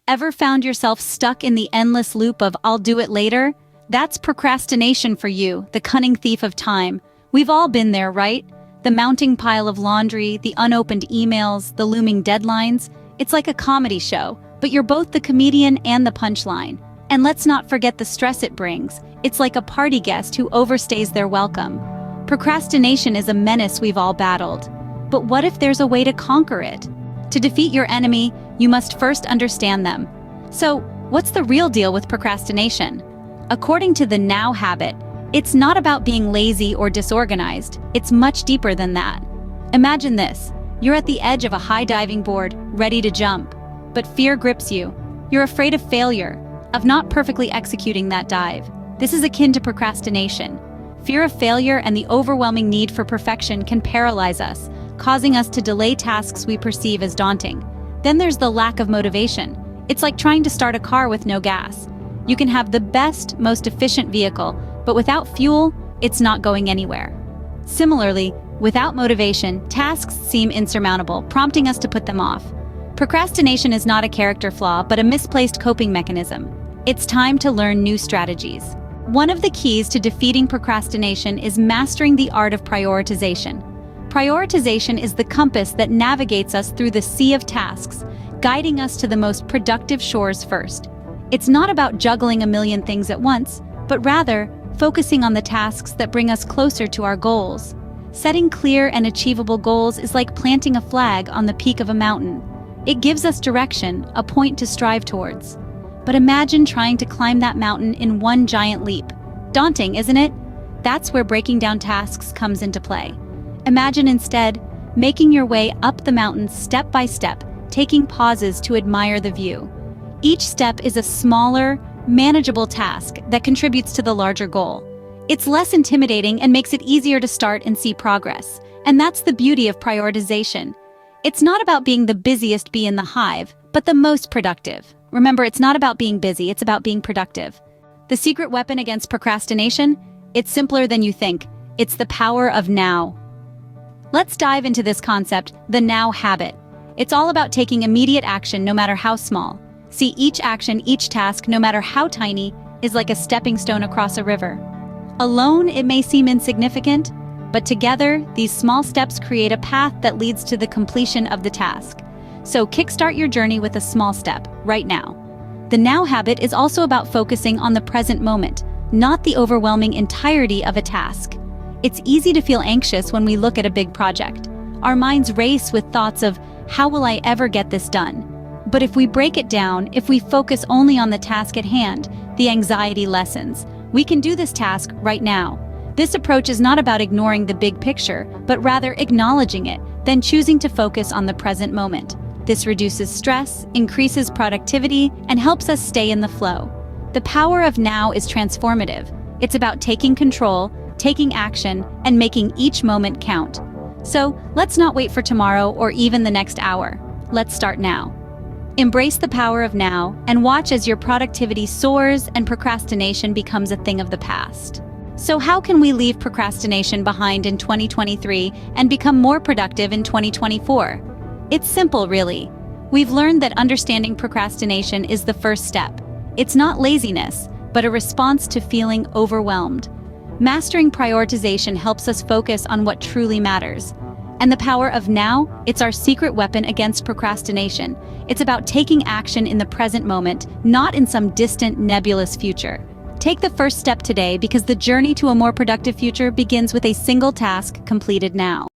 Ever found yourself stuck in the endless loop of "I'll do it later"? That's procrastination for you, the cunning thief of time. We've all been there, right? The mounting pile of laundry, the unopened emails, the looming deadlines. It's like a comedy show, but you're both the comedian and the punchline. And let's not forget the stress it brings. It's like a party guest who overstays their welcome. Procrastination is a menace we've all battled. But what if there's a way to conquer it? To defeat your enemy, you must first understand them. So, what's the real deal with procrastination? According to the Now Habit, it's not about being lazy or disorganized. It's much deeper than that. Imagine this. You're at the edge of a high diving board, ready to jump. But fear grips you. You're afraid of failure, of not perfectly executing that dive. This is akin to procrastination. Fear of failure and the overwhelming need for perfection can paralyze us, causing us to delay tasks we perceive as daunting. Then there's the lack of motivation. It's like trying to start a car with no gas. You can have the best, most efficient vehicle, but without fuel, it's not going anywhere. Similarly, without motivation, tasks seem insurmountable, prompting us to put them off. Procrastination is not a character flaw, but a misplaced coping mechanism. It's time to learn new strategies. One of the keys to defeating procrastination is mastering the art of prioritization. Prioritization is the compass that navigates us through the sea of tasks, guiding us to the most productive shores first. It's not about juggling a million things at once, but rather focusing on the tasks that bring us closer to our goals. Setting clear and achievable goals is like planting a flag on the peak of a mountain. It gives us direction, a point to strive towards. But imagine trying to climb that mountain in one giant leap. Daunting, isn't it? That's where breaking down tasks comes into play. Imagine instead making your way up the mountain step by step, taking pauses to admire the view. Each step is a smaller, manageable task that contributes to the larger goal. It's less intimidating and makes it easier to start and see progress. And that's the beauty of prioritization. It's not about being the busiest bee in the hive, but the most productive. Remember, it's not about being busy, it's about being productive. The secret weapon against procrastination? It's simpler than you think. It's the power of now. Let's dive into this concept, the Now Habit. It's all about taking immediate action no matter how small. See, each action, each task, no matter how tiny, is like a stepping stone across a river. Alone, it may seem insignificant, but together, these small steps create a path that leads to the completion of the task. So kickstart your journey with a small step, right now. The Now Habit is also about focusing on the present moment, not the overwhelming entirety of a task. It's easy to feel anxious when we look at a big project. Our minds race with thoughts of, how will I ever get this done? But if we break it down, if we focus only on the task at hand, the anxiety lessens. We can do this task right now. This approach is not about ignoring the big picture, but rather acknowledging it, then choosing to focus on the present moment. This reduces stress, increases productivity, and helps us stay in the flow. The power of now is transformative. It's about taking control, taking action, and making each moment count. So, let's not wait for tomorrow or even the next hour. Let's start now. Embrace the power of now and watch as your productivity soars and procrastination becomes a thing of the past. So how can we leave procrastination behind in 2023 and become more productive in 2024? It's simple, really. We've learned that understanding procrastination is the first step. It's not laziness, but a response to feeling overwhelmed. Mastering prioritization helps us focus on what truly matters. And the power of now, it's our secret weapon against procrastination. It's about taking action in the present moment, not in some distant, nebulous future. Take the first step today because the journey to a more productive future begins with a single task completed now.